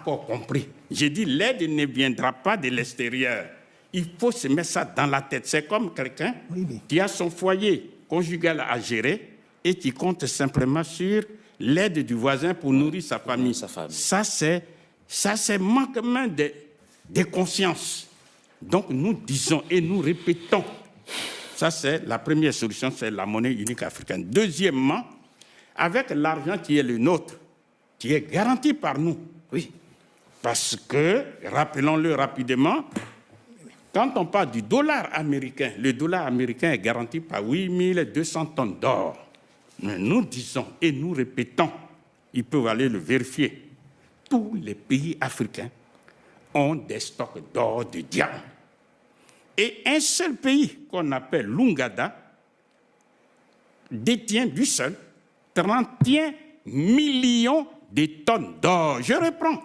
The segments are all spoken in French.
encore compris. J'ai dit, l'aide ne viendra pas de l'extérieur. Il faut se mettre ça dans la tête. C'est comme quelqu'un qui a son foyer conjugal à gérer et qui compte simplement sur l'aide du voisin pour nourrir sa famille. Ça, c'est manquement de conscience. Donc, nous disons et nous répétons, ça, c'est la première solution, c'est la monnaie unique africaine. Deuxièmement, avec l'argent qui est le nôtre, qui est garanti par nous. Oui. Parce que, rappelons-le rapidement, quand on parle du dollar américain, le dollar américain est garanti par 8200 tonnes d'or. Mais nous disons et nous répétons, ils peuvent aller le vérifier, tous les pays africains ont des stocks d'or, de diamants. Et un seul pays qu'on appelle l'Ouganda détient du seul 31 millions de tonnes d'or. Je reprends.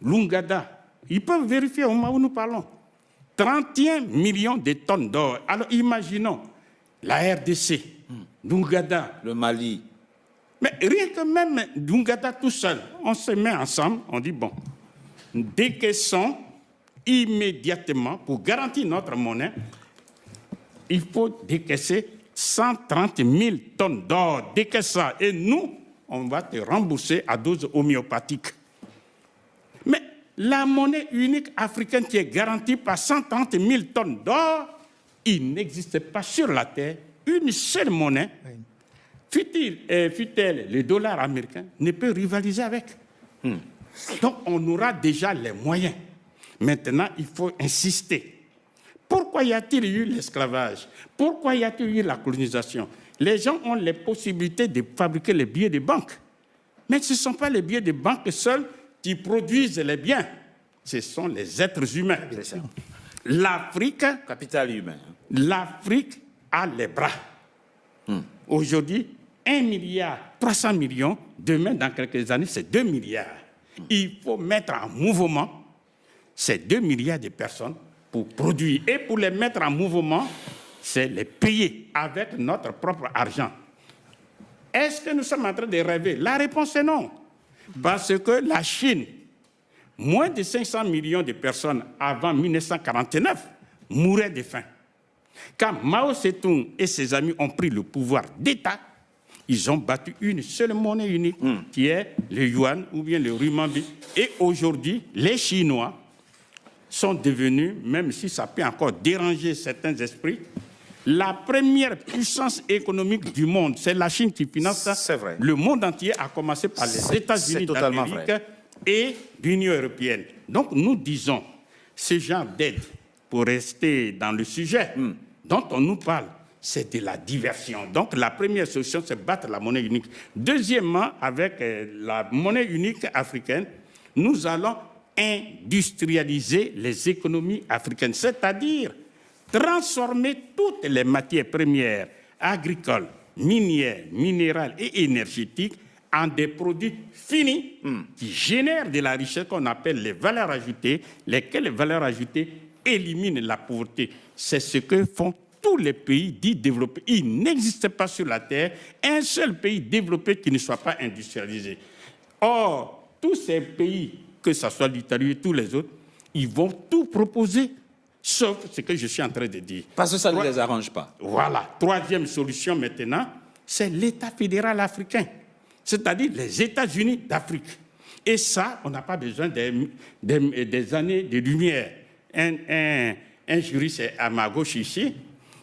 L'Ouganda, ils peuvent vérifier au moment où nous parlons. 31 millions de tonnes d'or. Alors imaginons la RDC, l'Ouganda. Le Mali. Mais rien que même l'Ouganda tout seul, on se met ensemble, on dit bon, décaissons immédiatement pour garantir notre monnaie, il faut décaisser 130 000 tonnes d'or. Décaisse ça. Et nous, on va te rembourser à dose homéopathique. Mais la monnaie unique africaine qui est garantie par 130 000 tonnes d'or, il n'existe pas sur la terre une seule monnaie, fût-elle le dollar américain, ne peut rivaliser avec. Donc on aura déjà les moyens. Maintenant, il faut insister. Pourquoi y a-t-il eu l'esclavage? Pourquoi y a-t-il eu la colonisation? Les gens ont les possibilités de fabriquer les billets de banque. Mais ce ne sont pas les billets de banque seuls qui produisent les biens. Ce sont les êtres humains. L'Afrique... Capital humain. L'Afrique a les bras. Aujourd'hui, 1 milliard 300 millions. Demain, dans quelques années, c'est 2 milliards. Il faut mettre en mouvement ces 2 milliards de personnes pour produire. Et pour les mettre en mouvement, c'est les payer avec notre propre argent. Est-ce que nous sommes en train de rêver? La réponse est non. Parce que la Chine, moins de 500 millions de personnes avant 1949 mouraient de faim. Quand Mao Tse-tung et ses amis ont pris le pouvoir d'État, ils ont battu une seule monnaie unique, qui est le yuan ou bien le renminbi. Et aujourd'hui, les Chinois sont devenus, même si ça peut encore déranger certains esprits, la première puissance économique du monde. C'est la Chine qui finance le monde entier, à commencer par les États-Unis d'Amérique et l'Union européenne. Donc nous disons, ce genre d'aide, pour rester dans le sujet dont on nous parle, c'est de la diversion. Donc la première solution, c'est battre la monnaie unique. Deuxièmement, avec la monnaie unique africaine, nous allons industrialiser les économies africaines, c'est-à-dire transformer toutes les matières premières agricoles, minières, minérales et énergétiques en des produits finis qui génèrent de la richesse qu'on appelle les valeurs ajoutées, lesquelles valeurs ajoutées éliminent la pauvreté. C'est ce que font tous les pays dits développés. Il n'existe pas sur la Terre un seul pays développé qui ne soit pas industrialisé. Or, tous ces pays, que ce soit l'Italie et tous les autres, ils vont tout proposer, sauf ce que je suis en train de dire. Parce que ça ne les arrange pas. Voilà. Troisième solution maintenant, c'est l'État fédéral africain, c'est-à-dire les États-Unis d'Afrique. Et ça, on n'a pas besoin des années de lumière. Un juriste à ma gauche ici,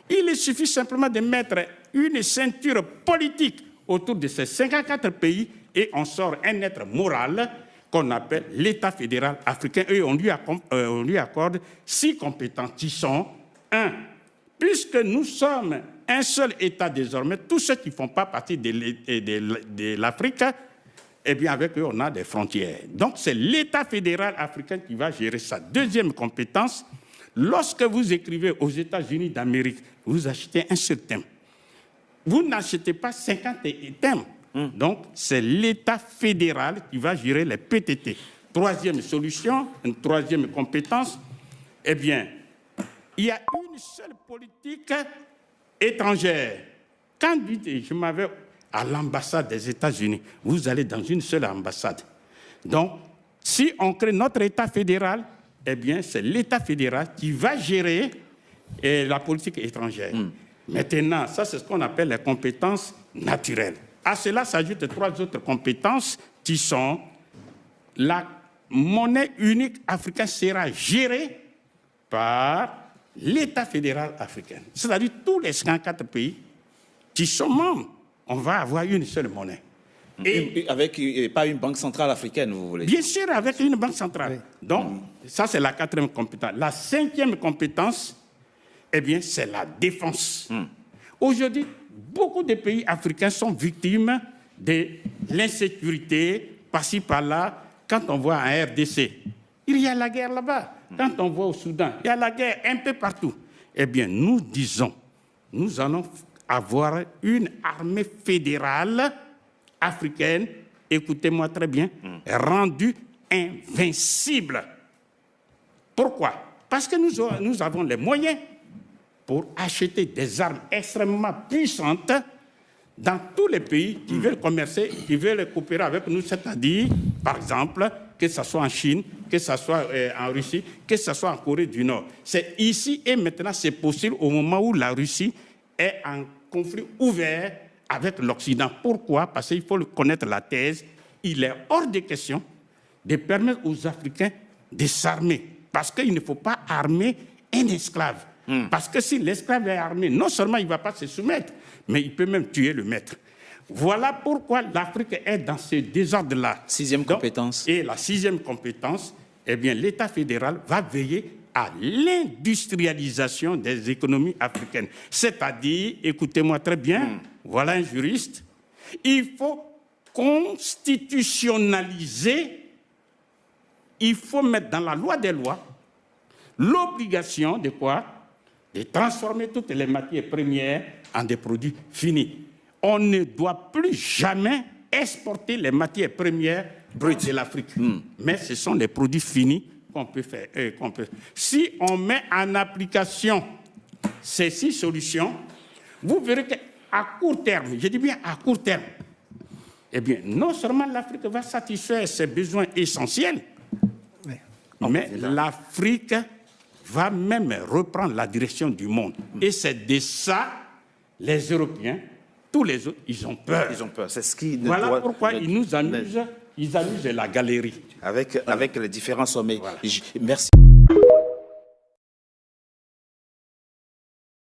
il suffit simplement de mettre une ceinture politique autour de ces 54 pays et on sort un être moral qu'on appelle l'État fédéral africain, et on lui accorde 6 compétences qui sont 1. Puisque nous sommes un seul État désormais, tous ceux qui ne font pas partie de l'Afrique, eh bien avec eux on a des frontières. Donc c'est l'État fédéral africain qui va gérer ça. Deuxième compétence, lorsque vous écrivez aux États-Unis d'Amérique, vous achetez un seul thème. Vous n'achetez pas 50 thèmes. Donc, c'est l'État fédéral qui va gérer les PTT. Troisième solution, une troisième compétence, eh bien, il y a une seule politique étrangère. Quand je m'avais à l'ambassade des États-Unis, vous allez dans une seule ambassade. Donc, Si on crée notre État fédéral, eh bien, c'est l'État fédéral qui va gérer la politique étrangère. Maintenant, ça, c'est ce qu'on appelle les compétences naturelles. À cela s'ajoutent 3 autres compétences qui sont la monnaie unique africaine sera gérée par l'État fédéral africain. C'est-à-dire tous les 54 pays qui sont membres, on va avoir une seule monnaie. Et avec pas une banque centrale africaine, vous voulez dire? Bien sûr, avec une banque centrale. Oui. Donc, ça, c'est la 4e compétence. La 5e compétence, eh bien, c'est la défense. Aujourd'hui, beaucoup de pays africains sont victimes de l'insécurité, par-ci, par-là. Quand on voit en RDC, il y a la guerre là-bas. Quand on voit au Soudan, il y a la guerre un peu partout. Eh bien, nous disons, nous allons avoir une armée fédérale africaine, écoutez-moi très bien, rendue invincible. Pourquoi? Parce que nous avons les moyens pour acheter des armes extrêmement puissantes dans tous les pays qui veulent commercer, qui veulent coopérer avec nous, c'est-à-dire, par exemple, que ce soit en Chine, que ce soit en Russie, que ce soit en Corée du Nord. C'est ici et maintenant, c'est possible au moment où la Russie est en conflit ouvert avec l'Occident. Pourquoi? Parce qu'il faut connaître la thèse. Il est hors de question de permettre aux Africains de s'armer. Parce qu'il ne faut pas armer un esclave. Parce que si l'esclave est armé, non seulement il ne va pas se soumettre, mais il peut même tuer le maître. Voilà pourquoi l'Afrique est dans ce désordre-là. 6e compétence. Et la 6e compétence, eh bien, l'État fédéral va veiller à l'industrialisation des économies africaines. C'est-à-dire, écoutez-moi très bien, voilà un juriste, il faut constitutionnaliser, il faut mettre dans la loi des lois l'obligation de quoi? De transformer toutes les matières premières en des produits finis. On ne doit plus jamais exporter les matières premières brutes de l'Afrique. Mais ce sont les produits finis qu'on peut faire. Si on met en application ces 6 solutions, vous verrez qu'à court terme, je dis bien à court terme, eh bien, non seulement l'Afrique va satisfaire ses besoins essentiels, mais l'Afrique va même reprendre la direction du monde. Et c'est de ça, les Européens, tous les autres, ils ont peur. Ils ont peur. C'est ce qui voilà pourquoi ils nous amusent, ils amusent la galerie. Avec les différents sommets. Voilà. Merci.